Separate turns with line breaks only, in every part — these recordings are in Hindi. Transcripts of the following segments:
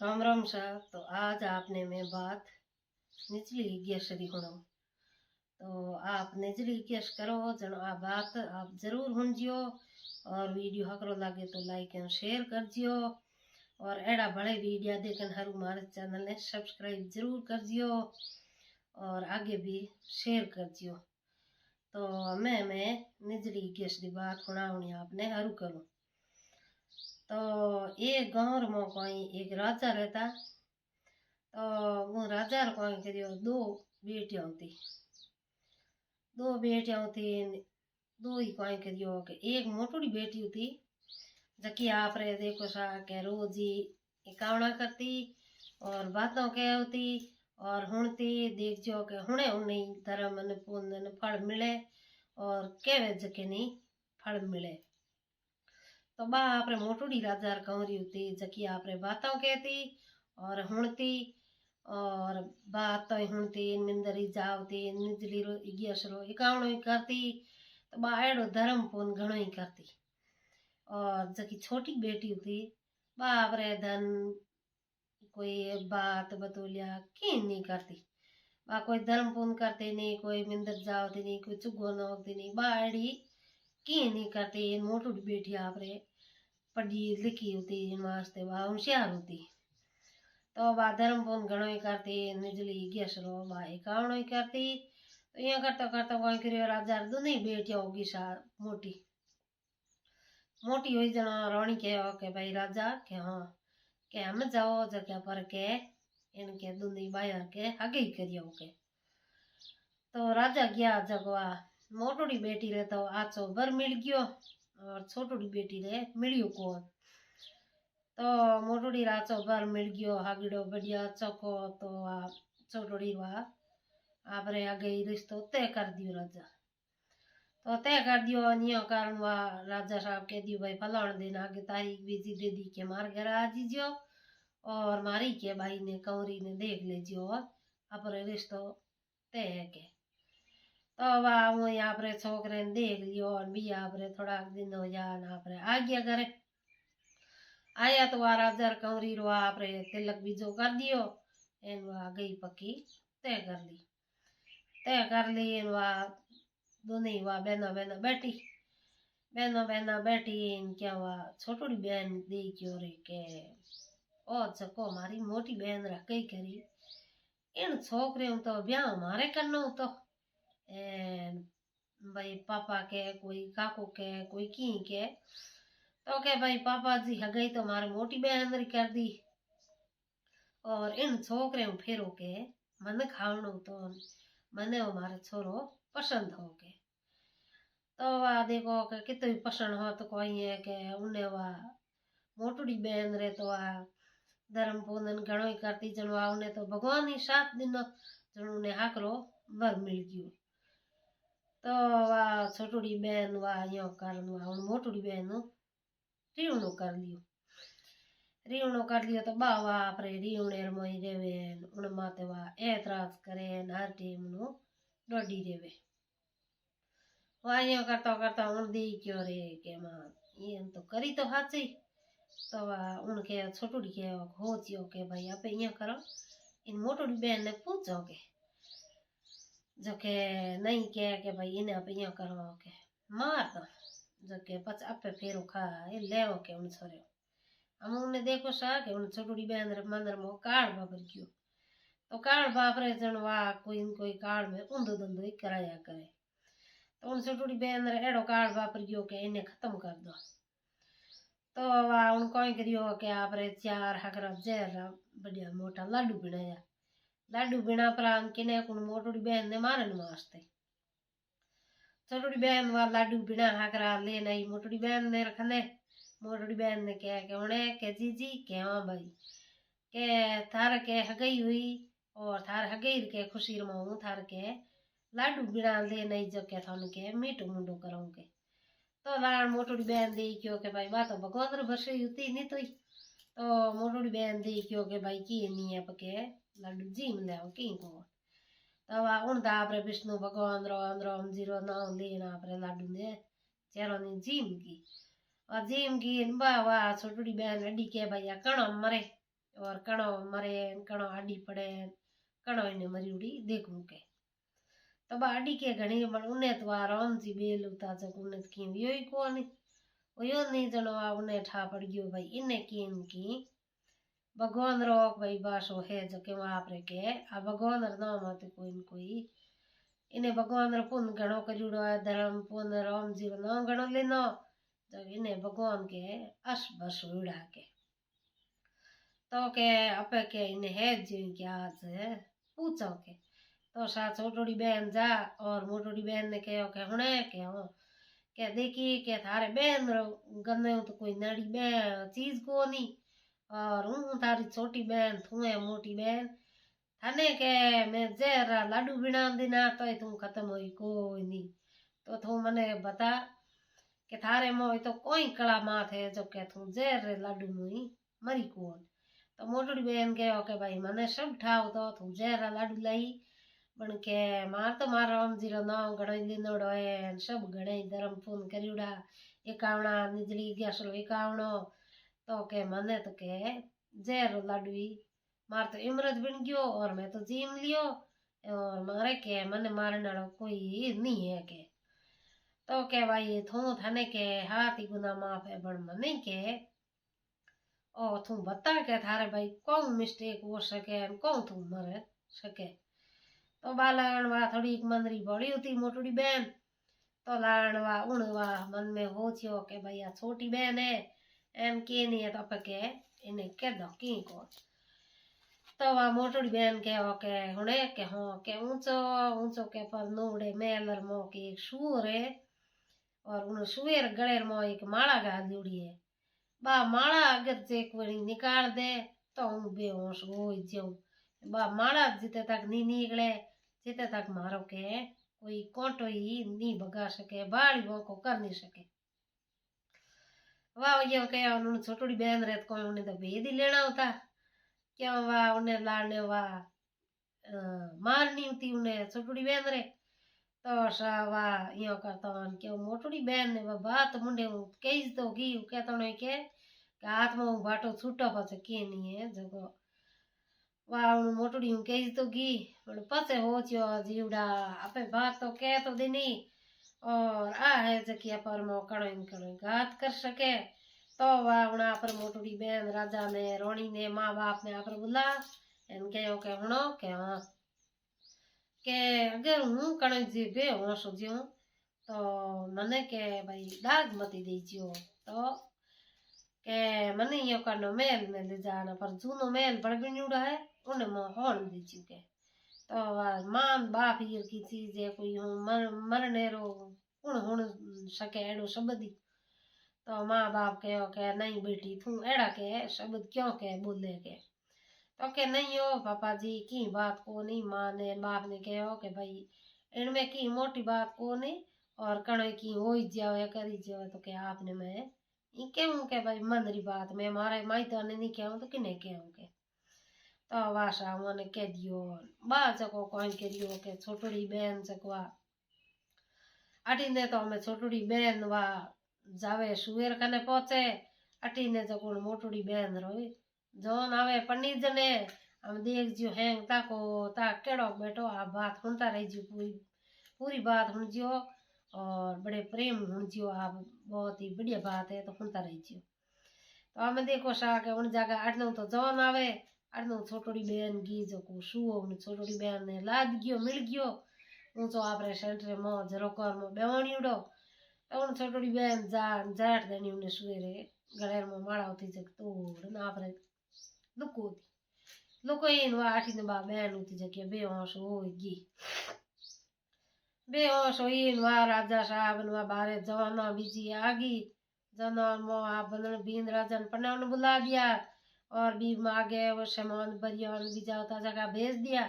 राम राम शाह। तो आज आपने मैं बात निचली गैस री हूँ। तो आप निचली गैस करो जन आ बात आप जरूर हुंजियो। और वीडियो हकरो लगे तो लाइक एंड शेयर कर जियो। और एड़ा बड़े वीडियो देखन हर हमारे चैनल ने सब्सक्राइब जरूर कर जियो और आगे भी शेयर कर जियो। तो मैं निचली गैस की बात सुनावनी आपने हरू करूँ। तो एक गांव में कोई एक राजा रहता। तो वो राजा कोई करियो दो बेटियां थी। दो बेटियां थी। दो ही कोई करियो कि एक मोटोड़ी बेटी थी जकी आप रे देखो सा के रोज ही कावना करती और बातों के होती और हुणती देखजो के हुणे उन्हीं धर्म ने पुण्य ने फल मिले और केवे जके नहीं फल मिले। तो बा आपरे मोटोड़ी राजा कंवरी होती जकी आपरे बातों कहती और हुणती और बात तो हुणती निंदरी जावती निजली रो इगियसरो इकावणो ही करती। तो बा एड़ो धर्म पुन घणो ही करती। और जकी छोटी बेटी थी बा आपरे धन कोई बात बतौलिया की नहीं करती। बा कोई धर्म पुन करती नहीं, कोई मिंदर जावती नहीं, कोई चुगो नोकती नहीं। बा एड़ी की नहीं करती। मोटू बेटी आपरे पढ़ी लिखी होती वास्ते बा होशियार होती। तो बा धर्म पुन घणो ही करती निजली गैसरो बा एकावणो ही करती। तो यहाँ करता करता कोई करियो राजा दुनी बेटिया होगी सा मोटी मोटी हुई जना रानी कहो के भाई राजा के हाँ के हम जाओ जगह पर के इनके दुनी बाहर के आगे ही करियो के। तो राजा गया जगवा मोटोड़ी बेटी रे तो आचो बर मिल गयो और छोटोड़ी बेटी रे मिलियो कौन। तो मोटोड़ी राचो बर मिल गयो हागड़ो बढ़िया चौको। तो आ छोटोड़ी वा आपरे आगे रिश्तो तय कर दियो राजा। तो तय कर दियो नियो कारण वा राजा साहब कह दियो भाई फलाण दिन आगे तारीख बीजी दे दी के मार घर आ जीजो और मारी के भाई ने कंवरी ने देख लीजियो और अपने रिश्तो तय है के। तो वाह वो यहाँ पर छोकरे ने देख लियो और भी यहाँ पर थोड़ा दिन हो जा ना पर आ गया करे। आया तो वह राजा कंवरी रो आप तिलक बीजो कर दियो एन वह गई पक्की तय कर ली। तय कर ली वह दोनों वह बहना बहना बैठी बहना बैठी क्या वह छोटी बहन दे क्यों रे के ओ चको मारी मोटी बहन रख गई करी इन छोकरे तो ब्याह मारे करनो तो भाई पापा के कोई काको के कोई की के। तो के भाई पापा जी हगई तो मारे मोटी बहन री कर दी और इन छोकरे फेरो के मन खावणो तो मने वो मारे छोरो पसंद हो के। तो वह देखो के कितनी पसंद हो तो कोई है के उन्हें वह मोटड़ी बहन रे तो वह धर्म पूजन घणो ही करती जन वह उन्हें तो भगवान ही साथ दिन जन उन्हें हाकरो वर मिल गयो। तो वह छोटुड़ी बहन वह यो कारण वह मोटुड़ी बहन रीवणो कर लियो। रीवणो कर लियो तो बा वह आपरे रीवणेर मोई रेवे उन माते वह ऐतराज करे हर टेम नु डोडी रेवे। वह यो करता करता उन दी क्यों रे के मां ये तो करी तो हाची। तो वह उनके छोटुड़ी के हो चियो के भाई आप यो करो इन मोटुड़ी बहन ने पूछो के जो के नहीं कह के भाई इन्हें आप यो करो के मार दो जो के पच आपे फेरो खा ले के उन छोरे हम उन्हें देखो सा के उन छोटुड़ी बहन रे मंदिर में काल बाबर क्यों। तो काल बाबरे जन वाह कोई काल में ऊंधो धंधो ही कराया करे। तो उन छोटुड़ी बहन रे एड़ो काल बाबर गयो के इन्हें खत्म कर दो। तो वाह उन कोई करियो के आपरे चार हकरा जेर बढ़िया मोटा लाडू बनाया। लाडू बिना प्राण किने कुन मोटुड़ी बहन ने मारन वास्ते छोटुड़ी बहन वा लाडू बिना हाकरा ले नहीं मोटुड़ी बहन ने रखने। मोटुड़ी बहन ने कह के उन्हें के जीजी के हाँ भाई के थार के हगई हुई और थार हगई के खुशी रमाऊं थार के लाडू बिना ले नहीं जो के थान के मीठो मुंडो करूंगे। तो लाड़ मोटुड़ी बहन दी क्यों के भाई बात भगवान भरसे होती नहीं तो मोटुड़ी बहन दी क्यों के भाई की नहीं है पके लाडू जीम ले की को। तो उन आपरे विष्णु भगवान राम राम जीरो नाम लेना आपरे लाडू ने चेहरों ने जीम की और जीम की वाह वाह छोटुड़ी बहन अड्डी के भैया कण मरे और कणो मरे कणो आडी पड़े कणो इने मरी उड़ी देखूं के तो आडी के घणी उन्हें तो राम जी बेल उता जक उन्हें की वियो ही कोनी वयो नहीं जनो उन्हें ठा पड़ गयो भाई इन्हें की भगवान रो भाई बासो है जो के आप रे के आ भगवान रो नाम आते कोई इन्हें भगवान रो पुण्य घणो करियोड़ो है धर्म पुण्य राम जी रो नाम घणो लेनो तो इन्हें भगवान के अस बस उड़ा के तो के अपे के इन्हें है जी क्या आज पूछो के तो सा छोटोड़ी बहन जा और मोटोड़ी बहन ने कहो के हुणे के हो के देखी के थारे बहन गन्ने तो कोई नड़ी बहन चीज को नहीं और हूँ थारी छोटी बहन तू है मोटी बहन थाने के मैं जहरा लाडू बिना देना तो तू खत्म हुई कोई नहीं तो तू मने बता के थारे मोई तो कोई कला मात है जो के तू जहर लाडू मुई मरी कौन तो मोटोड़ी बहन कहो के भाई मने सब ठाव तो तू जहरा लाडू लाई पण के मार तो मार राम जी रो नाम घणो लीनोड़ो है सब घणे धर्म पूर्ण करियोड़ा एकावणा निजली गैस रो एकावणो तो के मने तो के जहर लाडू मार तो इमरत बन गयो और मैं तो जीम लियो और मारे के मने मारने वालो कोई नहीं है के तो के भाई थू थाने के हाथ ही गुना माफ है पण मने के ओ तू बता के थारे भाई कौन मिस्टेक हो सके कौन तू मर सके तो बालणवा थोड़ी मंदरी बड़ी होती मोटड़ी बहन तो लाणवा उणवा मन में हो थियो के भाई आ छोटी बहन है एम के नहीं है तो पके इन्हें के दो की को तो वह मोटड़ी बहन के हो के हुणे के हो के ऊंचो ऊंचो के पर नोड़े मेलर मो के एक सूर है और उन सुएर गलेर मो एक माला गा जोड़ी है बा माला अगर जे कोई निकाल दे तो हूँ बेहोश हो जाऊं बा माला जिते तक नहीं निकले जिते तक मारो के कोई कोटो ही नहीं भगा सके बाड़ी वो को कर नहीं सके वाह ये के उन्होंने छोटी बहन रहे तो उन्हें तो भेद ही लेना होता क्यों वाह उन्हें लाने वाह मारनी होती उन्हें छोटी बहन रे तो सा वाह यो करता हूँ क्यों मोटड़ी बहन ने वह बात मुंडे कही तो की कहता नहीं के हाथ में बाटो छूटो पाछो के नहीं है जगो वाह मोटड़ी हूँ कही तो गी पसे हो चियो जीवड़ा आपे बात तो कह तो देनी और आ है जकिया पर मो कड़ो घात कर सके तो वाह उना पर मोटड़ी बहन राजा ने रोणी ने माँ बाप ने आप बुला एन कहो के हुणो के हाँ के अगर हूँ कण जी बे हो सोजू तो मने के भाई दाग मती दीजियो तो के मने यो करनो मेल में ले जाना पर जूनो मेल बड़ बिनुड़ा है उन्हें मोह होन दीजियो के तो मान बाप ये की चीज है कोई मरने रो कुण हुण सके एड़ो शब्द ही तो माँ बाप कहो के नहीं बेटी तू एड़ा के शब्द क्यों के बोले के तो के नहीं हो पापा जी की बात को नहीं माँ ने बाप ने कहो के भाई इनमें की मोटी बात को नहीं और कण की हो ही जाओ करी जाओ तो के आपने मैं कहूँ के भाई मंदरी बात में मारे माई तो नहीं कहूँ तो किने कहूँ के तो वासा मैंने कह दियो बा चको कौन कह दियो के छोटड़ी बहन चकवा अटी ने तो हमें छोटड़ी बहन वा जावे सुएर कने पहुंचे अटी ने चको मोटड़ी बहन रोई जोन आवे पंडित जने हम देख जियो हैंग ताको ता केड़ो बैठो आ बात सुनता रही जियो पूरी बात सुन जियो और बड़े प्रेम सुन जियो आप बहुत ही बढ़िया बात है तो सुनता रही जियो तो हमें देखो सा के उन जगह अटनो तो जोन आवे अटनो छोटोड़ी बहन गी जो को सुओ उन छोटोड़ी बहन ने लाद गयो मिल गयो ऊंचो आपरे सेंटर मो जरो कर मो बेवणीड़ो तो उन छोटोड़ी बहन जाट देनी उन सुएरे गलेर मो माळा होती जक तोड़ ना आपरे लुको थी लुको इन वा आठी ने बा बहन होती जके बेहोश होगी बेहोश होई वा राजा साहब ने बारे जवाना बीजी आगी जनर मो आप बनन बीन राजन पन्ना बुला दिया और भी मागे वो सामान बरिया बीजा होता जगह भेज दिया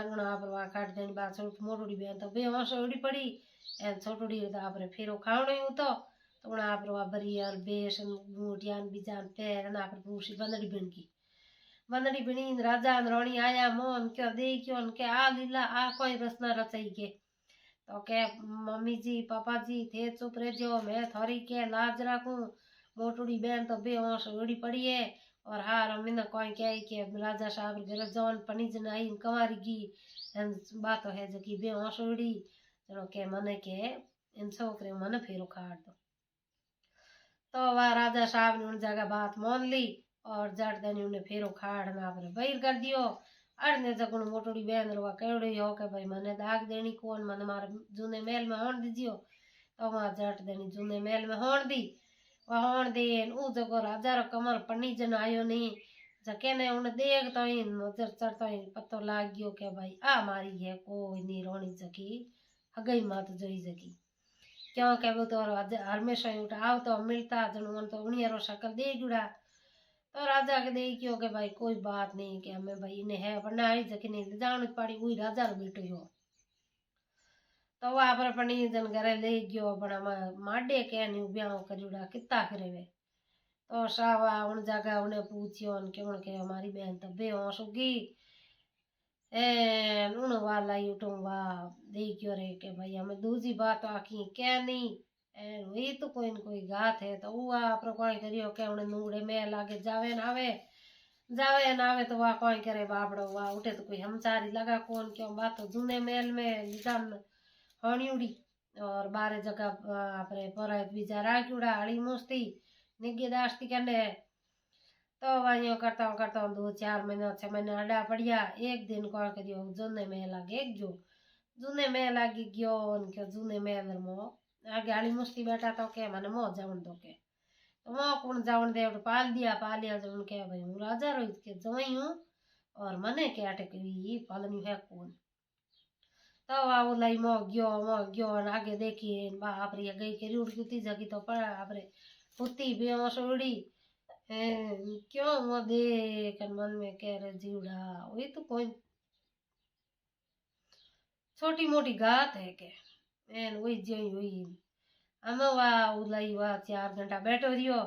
गुणा पर वहाँ काट देने बाद छोट मोटोड़ी बहन तो बेहोश उड़ी पड़ी एन छोटोड़ी तो आप फिर खावड़े हूँ तो उड़ा पर वहाँ बरिया बेसन गुटियान बीजान पैर ना पर पूसी बंदड़ी बनी राजा रोणी आया मोहन क्यों दे क्यों के आ लीला आ कोई रसना रचाई के तो के मम्मी जी पापा जी थे चुप रह जो मैं थोड़ी के लाज रखूं मोटड़ी बहन तो बेहोश उड़ी पड़ी है और हार मिन कोई कह के राजा साहब घर जौन पनीज आई कंवारी गी बात है जकी बेहोश उड़ी चलो के मने के इन छोकरे मन फेरो खाड़ दो। तो वह राजा साहब ने उन जगह बात मान ली और जट देनी उन्हें फेरो खाड़ ना पर बहिर कर दियो। अड़ने जगुण मोटोड़ी बहन रवा कहोड़ी हो के भाई मने दाग देनी कौन मन मारे जूने महल में होण दीजियो। तो वहां जट देनी जूने महल में होण दी वह होण दी ऊ जगो राजा रो कमर पन्नी जन आयो नहीं जके ने उन देख तो ही नजर चढ़ता ही पतो लाग गयो के भाई आ मारी है कोई नहीं रोनी जकी हगई मात जोई जकी क्यों के वो तो हमेशा ही उठा आओ तो मिलता जन तो उनियरो शकल दे जुड़ा। तो राजा के दे क्यों के भाई कोई बात नहीं कि हमें भाई इन्हें है बनाई जकी नहीं जान पड़ी वही राजा रो बेटो हो। तो वह पर पनी जन घरे ले गयो बड़ा माडे के नी ब्याह करूड़ा किता करे तो सावा उन जगह उन्हें पूछियो कि उनके हमारी बहन तो बेहोश होगी उन वाला यूटू वा देखियो रे के भाई हमें दूसरी बात आखी क्या नहीं वही तो कोई न कोई गात है तो वो आप कोई करियो के उन्हें नूड़े में लागे जावे ना आवे तो वह कोई करे बाबड़ो वह उठे तो कोई हमचारी लगा कौन क्यों बात तो जूने मेल में लिजान होनी उड़ी और बारे जगह आपरे परायत बीजा राखी हड़ी मुस्ती निगेदाश्ती करने। तो वही करता हूँ 2-4 महीना 6 महीना अड्डा पड़िया एक दिन कौन करियो जूने में लागे गयो जूने में लागी गयो उनके जूने में मो आगे हड़ी मुस्ती बैठा तो के मैंने मोह जावन दो के तो मोह कौन जावन दे पाल दिया जो उनके भाई हूँ राजा रोहित के जोई हूँ और मने के अटक पालनी है कौन। तो वो लाई मोह गयो आगे देखी बाप रे गई के उड़ती जगी तो पर आपरे होती बेहोश उड़ी क्यों वो देख मन में कह रहे जीवड़ा वही तो कोई छोटी मोटी गात है के वही जोई हुई हमें वह उलाई वह 4 घंटा बैठो रियो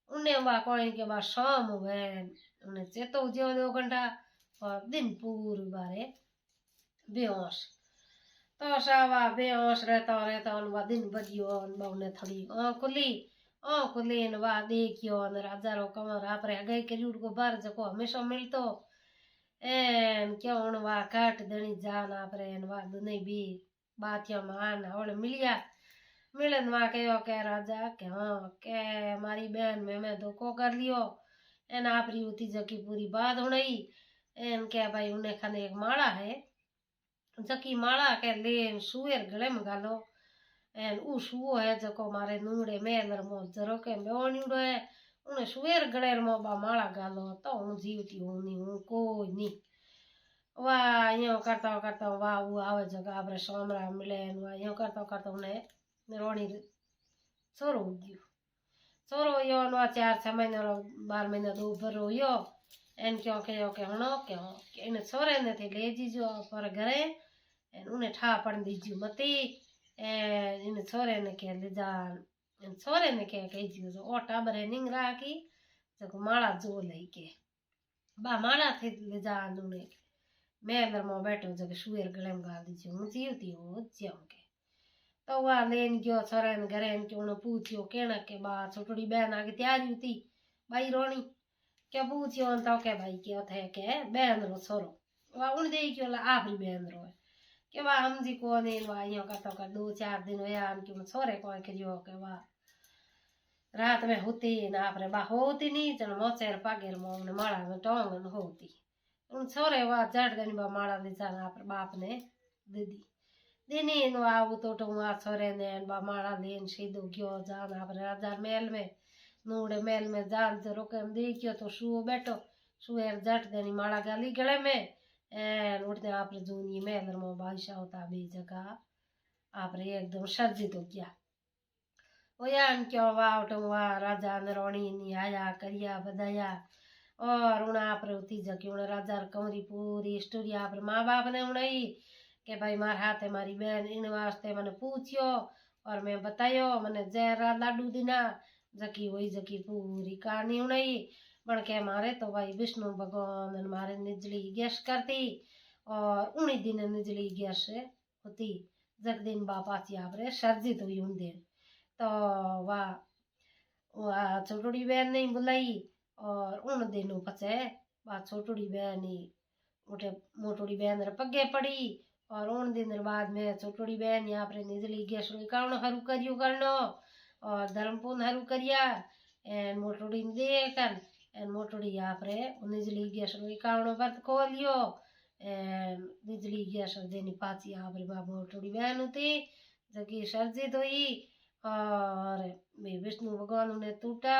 उन्हें वह कोई के बाद शाम हुए उन्हें चेतो जो 2 घंटा और दिन पूरी बारे बेहोश। तो सावा बेहोश रहता उन दिन बजियो उन्हें थोड़ी खुली वाह देखियो राजा रो कमर आपरे गई करियूड को बार जको हमेशा मिलतो क्यों वाह काट देनी जान आपरे वाह दुने भी बातिया मान और मिलन वाह के राजा के हाँ के हमारी बहन में मैं धोखो कर लियो एन आपरी उती जकी पूरी बात हुई एन के भाई उन्हें खाने एक माला है जकी माला के ले सुएर गले में गालो एन ऊ सुओ है जको मारे नूड़े मेलर मो जरो के बेवणीड़ो है उन्हें सुएर गड़ेर मो बा माला गालो तो हूँ जीवती हूँ नहीं हूँ कोई नहीं वाह यो करता वाह वो आवे जगह आपरे सोमरा मिले वाह यो करता उन्हें रोणी छोरो गयो छोरो यो 4-6 महीने 12 महीने दो भरो यो एन क्यों के हणो के इन छोरे ने थे ले जीजो पर घरे एन उन्हें ठा पड़ दीजियो मती इन छोरे ने के ले जा छोरे ने के कही दियो ओ टाबरे निंग राखी जको माला जो लई के बा माला थे ले जा उन्हें मैं मो बैठो जगह सुएर गले में गाल दीजियो हूँ जीवती हो ज्यों के। तो वह लेन गयो छोरे ने घरे के उन्हें पूछियो केना के बा छोटड़ी बहन आगे तैयारी होती भाई रोनी क्या पूछियो तो के भाई क्या थे के बहन रो छोरो वह उन दे क्यों आपरी बहन रो के वह हम जी को नहीं वह यो करता 2-4 दिन होया हम छोरे को करियो के वह रात में होती ना आपरे बा होती नहीं चल मोचेर पागेर मोने माला में टोंगन होती उन छोरे वह जड़ देनी बा माला ले जाना आपरे बाप ने दीदी दिनी इन आऊ तो टुआ छोरे ने बा माला लेन सीधो गयो जान आपरे राजा महल में नूड़े महल में जान तो रोके हम देखियो तो सुओ बैठो सुएर जट देनी माला गाली गले में उठते आपरे जूनी महल में बादशाह होता बे जगह आपरे एकदम सर्जित हो गया ओयान क्यों वाह उठूंगा राजा नरोणी नी आया करिया बधाया और उन आप होती जकी उन राजा कमरी पूरी स्टोरी आप माँ बाप ने उड़ाई के भाई मार हाथ है मारी बहन इन वास्ते मैंने पूछियो और मैं बतायो मैंने जहरा लाडू दिना जकी वही जकी पूरी कहानी उड़ाई बन के मारे तो भाई विष्णु भगवान मारे निजली गैस करती और उन्हीं दिन निजली गैस होती जग दिन बापा थी आपरे सर्जित हुई उन दिन। तो वाह छोटोड़ी बहन ने बुलाई और उन दिनों पचे बात छोटड़ी बहन ही उठे मोटोड़ी बहन रे पगे पड़ी और उन दिन बाद में छोटड़ी बहन यहाँ पर निजली गैस कावणो हरू करियो करनो और धर्मपून हरू करिया एन मोटोड़ी ने देखन एन मोटोड़ी यहाँ पर निजली गैस कावणो व्रत खोलियो एन निजली गैस देनी पाची यहाँ पर मोटोड़ी बहन होती जगी सर्जित हुई और विष्णु भगवान ने टूटा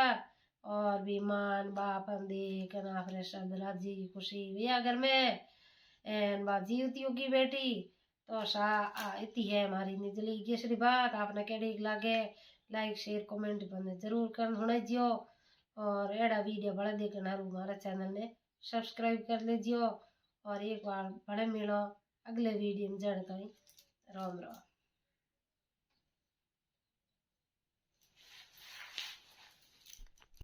और विमान बाप देख आपरे सब राजी खुशी भैया घर में एन बा जीवती की बेटी तो सा इतनी है हमारी निजली केसरी बात आपने केड़ी लागे लाइक शेयर कमेंट बने जरूर कर होने जियो और एड़ा वीडियो बड़ा देखना हमारे चैनल ने सब्सक्राइब कर लीजियो और एक बार बड़े मिलो अगले वीडियो में जड़ राम राम।